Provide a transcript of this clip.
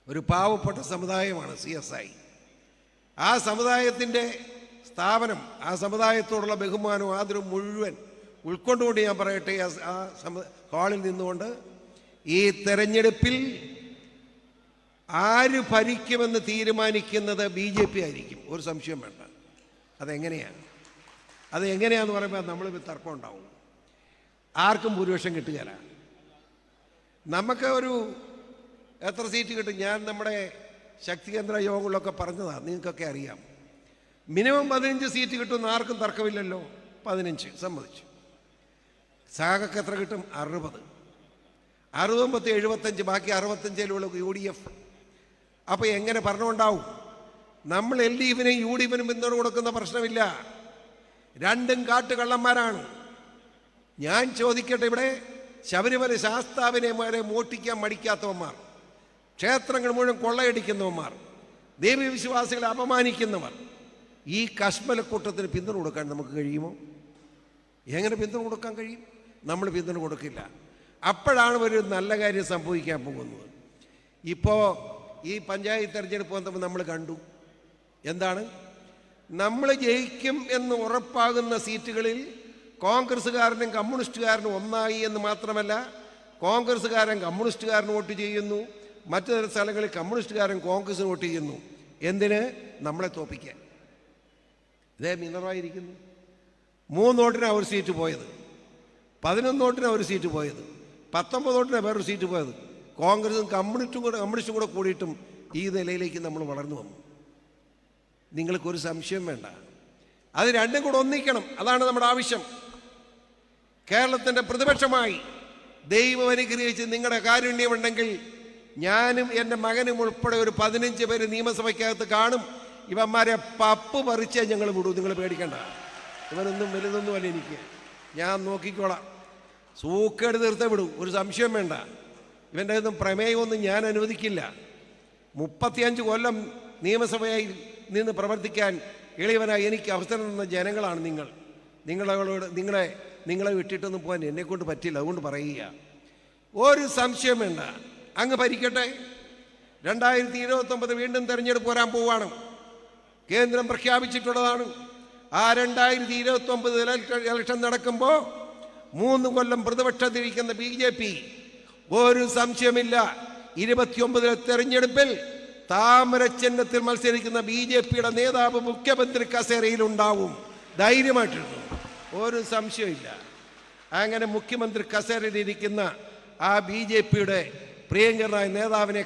ഒരു പാവപ്പെട്ട സമുദായമാണ് CSI. ആ സമുദായത്തിൻ്റെ സ്ഥാപനം, ആ സമുദായത്തോടുള്ള ബഹുമാനവും ആദരവും മുഴുവൻ ഉൾക്കൊണ്ടുകൊണ്ട് ഞാൻ പറയട്ടെ, ആ ഹാളിൽ നിന്നുകൊണ്ട് ഈ തെരഞ്ഞെടുപ്പിൽ ആര് ഭരിക്കുമെന്ന് തീരുമാനിക്കുന്നത് BJP ആയിരിക്കും, ഒരു സംശയം വേണ്ട. അതെങ്ങനെയാന്ന് പറയുമ്പോൾ നമ്മൾ തർക്കം ഉണ്ടാവും. ആർക്കും ഭൂരിപക്ഷം കിട്ടുകയില്ല. നമുക്ക് ഒരു എത്ര സീറ്റ് കിട്ടും? ഞാൻ നമ്മുടെ ശക്തി കേന്ദ്ര യോഗങ്ങളിലൊക്കെ പറഞ്ഞതാണ്, നിങ്ങൾക്കൊക്കെ അറിയാം. മിനിമം 15 സീറ്റ് കിട്ടുമെന്ന് ആർക്കും തർക്കമില്ലല്ലോ. 15 സമ്മതിച്ചു. സാഗക്ക് എത്ര കിട്ടും? 60. 60 75, ബാക്കി 65 UDF. അപ്പോൾ എങ്ങനെ ഭരണമുണ്ടാവും? നമ്മൾ LDFനും UDFനും പിന്തുണ കൊടുക്കുന്ന പ്രശ്നമില്ല. രണ്ടും കാട്ടുകള്ളന്മാരാണ്. ഞാൻ ചോദിക്കട്ടെ, ഇവിടെ ശബരിമല ശാസ്താവിനെമാരെ മോട്ടിക്കാൻ മടിക്കാത്തവന്മാർ, ക്ഷേത്രങ്ങൾ മുഴുവൻ കൊള്ളയടിക്കുന്നവന്മാർ, ദേവീവിശ്വാസികളെ അപമാനിക്കുന്നവർ, ഈ കശ്മലക്കൂട്ടത്തിന് പിന്തുണ കൊടുക്കാൻ നമുക്ക് കഴിയുമോ? എങ്ങനെ പിന്തുണ കൊടുക്കാൻ കഴിയും? നമ്മൾ പിന്തുണ കൊടുക്കില്ല. അപ്പോഴാണ് ഒരു നല്ല കാര്യം സംഭവിക്കാൻ പോകുന്നത്. ഇപ്പോൾ ഈ പഞ്ചായത്ത് തെരഞ്ഞെടുപ്പ് വന്നപ്പോൾ നമ്മൾ കണ്ടു, എന്താണ്, നമ്മൾ ജയിക്കും എന്ന് ഉറപ്പാകുന്ന സീറ്റുകളിൽ കോൺഗ്രസ്സുകാരനും കമ്മ്യൂണിസ്റ്റുകാരനും ഒന്നായി എന്ന് മാത്രമല്ല, കോൺഗ്രസ്സുകാരൻ കമ്മ്യൂണിസ്റ്റുകാരന് വോട്ട് ചെയ്യുന്നു, മറ്റു ചില സ്ഥലങ്ങളിൽ കമ്മ്യൂണിസ്റ്റുകാരൻ കോൺഗ്രസിന് വോട്ട് ചെയ്യുന്നു. എന്തിന്? നമ്മളെ തോപ്പിക്കാൻ. ഇതേ മിനറായിരിക്കുന്നു. 3 വോട്ടിനാണ് ഒരു സീറ്റ് പോയത്, 11 വോട്ടിനാണ് ഒരു സീറ്റ് പോയത്, 19 വോട്ടിനാണ് വേറൊരു സീറ്റ് പോയത്. കോൺഗ്രസും കമ്മ്യൂണിസ്റ്റും കൂടെ കൂടിയിട്ടും ഈ നിലയിലേക്ക് നമ്മൾ വളർന്നു വന്നു. നിങ്ങൾക്കൊരു സംശയം വേണ്ട, അത് രണ്ടും കൂടെ ഒന്നിക്കണം. അതാണ് നമ്മുടെ ആവശ്യം. കേരളത്തിൻ്റെ പ്രതിപക്ഷമായി ദൈവം അനുഗ്രഹിച്ച് നിങ്ങളുടെ കാരുണ്യമുണ്ടെങ്കിൽ ഞാനും എൻ്റെ മകനും ഉൾപ്പെടെ ഒരു 15 പേര് നിയമസഭയ്ക്കകത്ത് കാണും. ഇവന്മാരെ പപ്പ് പറിച്ചേ ഞങ്ങൾ വിടൂ, നിങ്ങൾ പേടിക്കണ്ട. ഇവനൊന്നും വലുതൊന്നുമല്ല എനിക്ക്, ഞാൻ നോക്കിക്കോളാം. സൂക്കേട് തീർത്തേ വിടൂ, ഒരു സംശയം വേണ്ട. ഇവൻ്റെ ഒന്നും പ്രമേയമൊന്നും ഞാൻ അനുവദിക്കില്ല. 35 കൊല്ലം നിയമസഭയിൽ നിന്ന് പ്രവർത്തിക്കാൻ എളിയവനായി എനിക്ക് അവസരം തന്ന ജനങ്ങളാണ് നിങ്ങൾ. നിങ്ങളെ വിട്ടിട്ടൊന്നും പോകാൻ എന്നെക്കൊണ്ട് പറ്റില്ല. അതുകൊണ്ട് പറയുക, ഒരു സംശയം വേണ്ട, അങ്ങ് ഭരിക്കട്ടെ. 2029 വീണ്ടും തെരഞ്ഞെടുപ്പ് വരാൻ പോവുകയാണ്. കേന്ദ്രം പ്രഖ്യാപിച്ചിട്ടുള്ളതാണ്. ആ 2029 ഇലക്ഷൻ നടക്കുമ്പോൾ 3 കൊല്ലം പ്രതിപക്ഷത്തിരിക്കുന്ന BJP ഒരു സംശയമില്ല 29 തെരഞ്ഞെടുപ്പിൽ താമര ചിഹ്നത്തിൽ മത്സരിക്കുന്ന BJPയുടെ നേതാവ് മുഖ്യമന്ത്രി കസേരയിലുണ്ടാവും. ധൈര്യമായിട്ടിരുന്നു, ഒരു സംശയമില്ല. അങ്ങനെ മുഖ്യമന്ത്രി കസേരയിലിരിക്കുന്ന ആ BJPയുടെ പ്രിയങ്കരനായ നേതാവിനെ